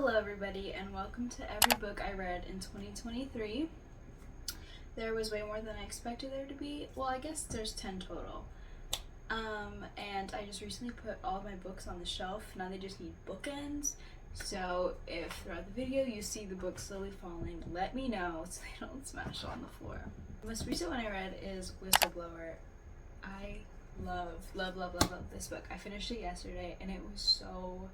Hello everybody and welcome to every book I read in 2023. There was way more than I expected there to be. Well, I guess there's 10 total. And I just recently put all of my books on the shelf. Now they just need bookends. So if throughout the video you see the book slowly falling, let me know so they don't smash on the floor. The most recent one I read is Whistleblower. I love this book. I finished it yesterday and it was so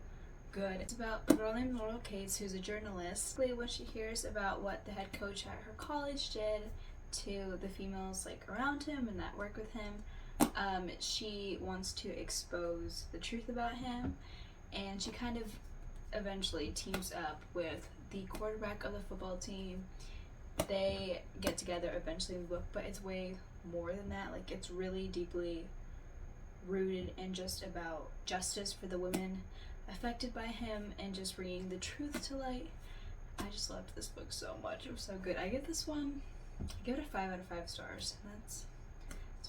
good. It's about a girl named Laurel Cates who's a journalist. When she hears about what the head coach at her college did to the females around him and that work with him, she wants to expose the truth about him, and she kind of eventually teams up with the quarterback of the football team. They get together eventually in the book, but it's way more than that. It's really deeply rooted in just about justice for the women affected by him and just bringing the truth to light. I just loved this book so much. It was so good. I give it a 5 out of 5 stars. It's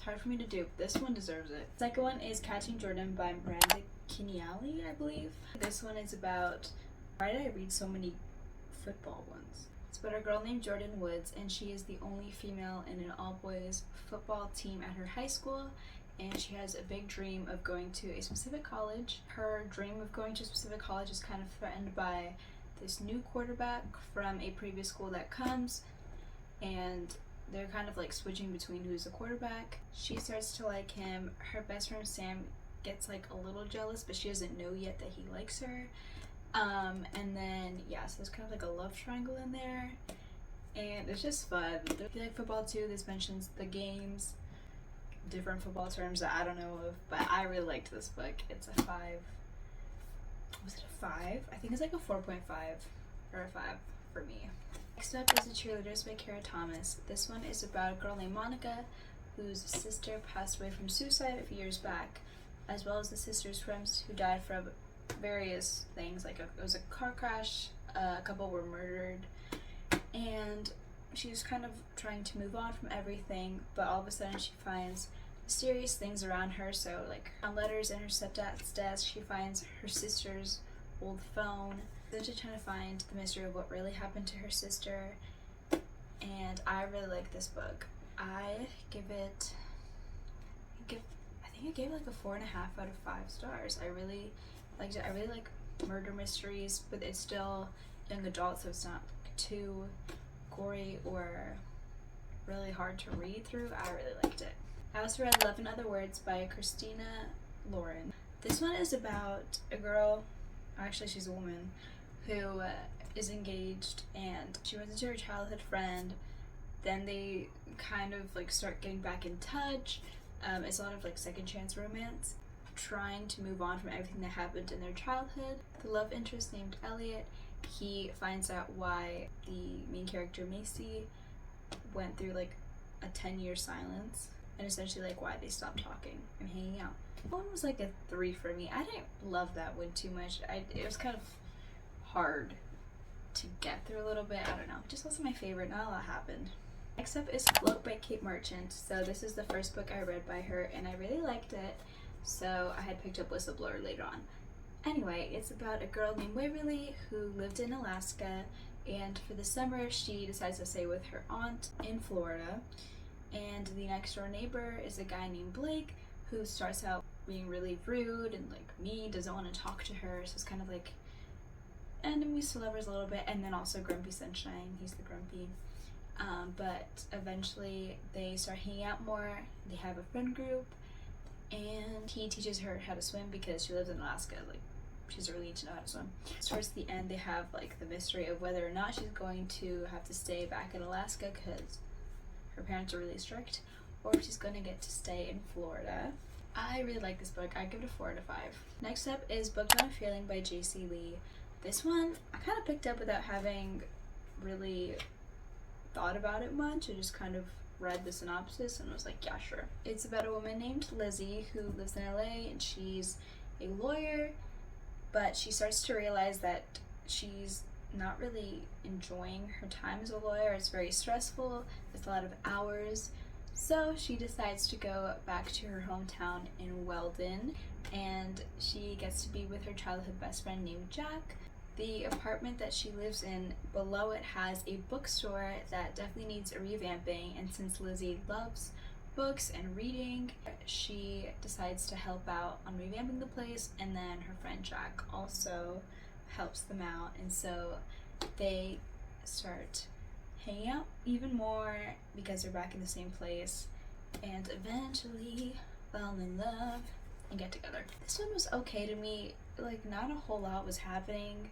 hard for me to do. This one deserves it. The second one is Catching Jordan by Miranda Keneally, I believe. This one is about, why did I read so many football ones? It's about a girl named Jordan Woods, and she is the only female in an all-boys football team at her high school, and she has a big dream of going to a specific college. Her dream of going to a specific college is kind of threatened by this new quarterback from a previous school that comes, and they're kind of switching between who's the quarterback. She starts to like him. Her best friend Sam gets a little jealous, but she doesn't know yet that he likes her. And then so there's kind of a love triangle in there, and it's just fun. If you like football too, this mentions the games, different football terms that I don't know of, but I really liked this book. It's a 5. Was it a 5? I think it's a 4.5 or a 5 for me. Next up is The Cheerleaders by Kara Thomas. This one is about a girl named Monica whose sister passed away from suicide a few years back, as well as the sister's friends who died from various things. It was a car crash, a couple were murdered, and she was kind of trying to move on from everything, but all of a sudden she finds mysterious things around her. So on letters in her stepdad's desk, she finds her sister's old phone. Then she's trying to find the mystery of what really happened to her sister, and I really like this book. I think I gave it a 4.5 out of 5 stars. I really liked it. I really like murder mysteries, but it's still young adult, so it's not too gory or really hard to read through. I really liked it. I also read Love in Other Words by Christina Lauren. This one is about a girl, actually she's a woman, who is engaged, and she runs into her childhood friend. Then they kind of start getting back in touch. It's a lot of second chance romance, trying to move on from everything that happened in their childhood. The love interest named Elliot, he finds out why the main character Macy went through a 10-year silence, and essentially why they stopped talking and hanging out. One was a 3 for me. I didn't love that one too much. It was kind of hard to get through a little bit. I don't know. It just wasn't my favorite. Not a lot happened. Next up is Float by Kate Marchant. So this is the first book I read by her, and I really liked it. So I had picked up Whistleblower later on. Anyway, it's about a girl named Waverly who lived in Alaska, and for the summer she decides to stay with her aunt in Florida. And the next door neighbor is a guy named Blake who starts out being really rude and mean, doesn't want to talk to her. So it's kind of enemies to lovers a little bit, and then also Grumpy Sunshine. He's the grumpy. But eventually they start hanging out more. They have a friend group, and he teaches her how to swim because she lives in Alaska. She doesn't really need to know how to swim. Towards the end, they have the mystery of whether or not she's going to have to stay back in Alaska because her parents are really strict, or if she's going to get to stay in Florida. I really like this book. I give it a 4 out of 5. Next up is Booked on a Feeling by J.C. Lee. This one I kind of picked up without having really thought about it much. I just kind of read the synopsis and was yeah, sure. It's about a woman named Lizzie who lives in LA, and she's a lawyer, but she starts to realize that she's not really enjoying her time as a lawyer. It's very stressful. It's a lot of hours. So she decides to go back to her hometown in Weldon, and she gets to be with her childhood best friend named Jack. The apartment that she lives in, below it has a bookstore that definitely needs a revamping, and since Lizzie loves books and reading, she decides to help out on revamping the place, and then her friend Jack also helps them out, and so they start hanging out even more because they're back in the same place and eventually fall in love and get together. This one was okay to me, like not a whole lot was happening.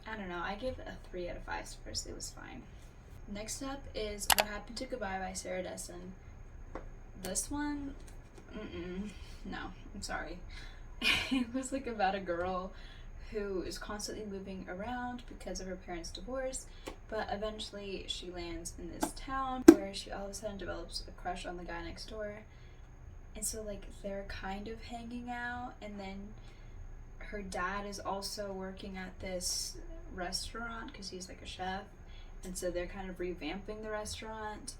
I don't know, I give it a 3 out of 5 stars. It was fine. Next up is What Happened to Goodbye by Sarah Dessen. This one, no, I'm sorry. It was like about a girl who is constantly moving around because of her parents' divorce, but eventually she lands in this town where she all of a sudden develops a crush on the guy next door. And so like they're kind of hanging out, and then her dad is also working at this restaurant because he's like a chef, and so they're kind of revamping the restaurant.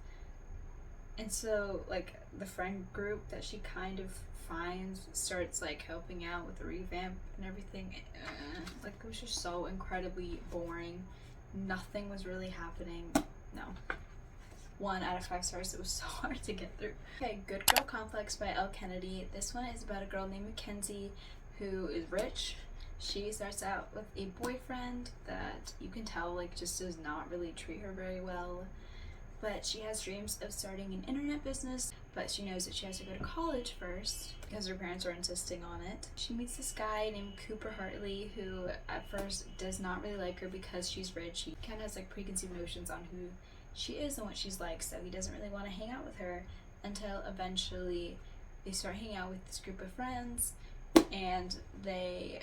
And so like the friend group that she kind of finds starts like helping out with the revamp and everything. Like it was just so incredibly boring. Nothing was really happening. No. 1 out of 5 stars. It was so hard to get through. Okay, Good Girl Complex by Elle Kennedy. This one is about a girl named Mackenzie who is rich. She starts out with a boyfriend that you can tell like just does not really treat her very well. But she has dreams of starting an internet business, but she knows that she has to go to college first because her parents are insisting on it. She meets this guy named Cooper Hartley who at first does not really like her because she's rich. He kind of has like preconceived notions on who she is and what she's like, so he doesn't really want to hang out with her until eventually they start hanging out with this group of friends and they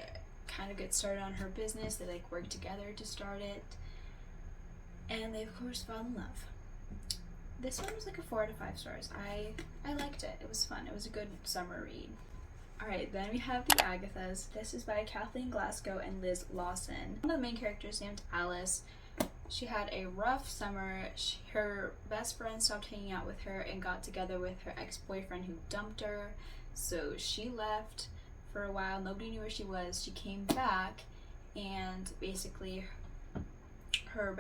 kind of get started on her business. They like work together to start it, and they of course fall in love. This one was like a 4 out of 5 stars. I liked it. It was fun. It was a good summer read. Alright, then we have the Agathas. This is by Kathleen Glasgow and Liz Lawson. One of the main characters named Alice. She had a rough summer. Her best friend stopped hanging out with her and got together with her ex-boyfriend who dumped her. So she left for a while. Nobody knew where she was. She came back, and basically her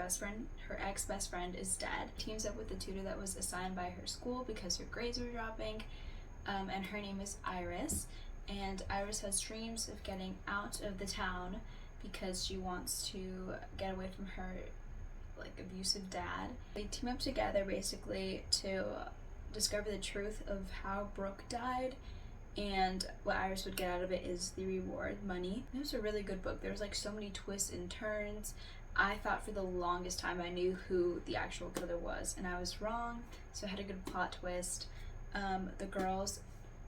ex-best friend is dead. Teams up with the tutor that was assigned by her school because her grades were dropping, and her name is Iris. And Iris has dreams of getting out of the town because she wants to get away from her like abusive dad. They team up together basically to discover the truth of how Brooke died, and what Iris would get out of it is the reward, money. It was a really good book. There was like so many twists and turns. I thought for the longest time I knew who the actual killer was, and I was wrong, so it had a good plot twist. The girls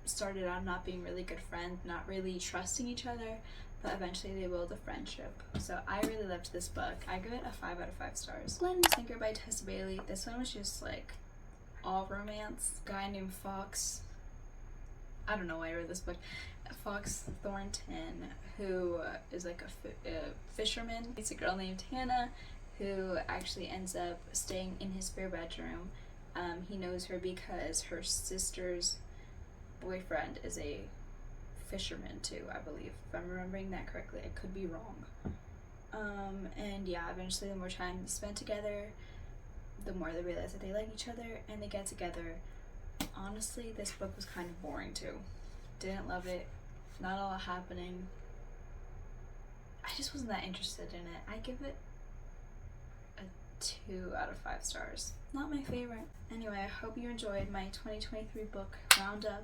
started out not being really good friends, not really trusting each other, but eventually they build a friendship. So I really loved this book. I give it a 5 out of 5 stars. Glen Sinker by Tessa Bailey. This one was just like all romance. A guy named Fox, I don't know why I read this book, Fox Thornton, who is like a fisherman. It's a girl named Hannah who actually ends up staying in his spare bedroom. He knows her because her sister's boyfriend is a fisherman too, I believe, if I'm remembering that correctly. I could be wrong. And yeah, eventually the more time they spend together, the more they realize that they like each other and they get together. Honestly, this book was kind of boring too. Didn't love it. Not a lot happening. I just wasn't that interested in it. I give it a 2 out of 5 stars. Not my favorite. Anyway, I hope you enjoyed my 2023 book roundup.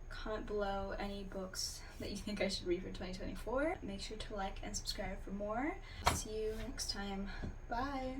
Comment below any books that you think I should read for 2024. Make sure to like and subscribe for more. See you next time. Bye!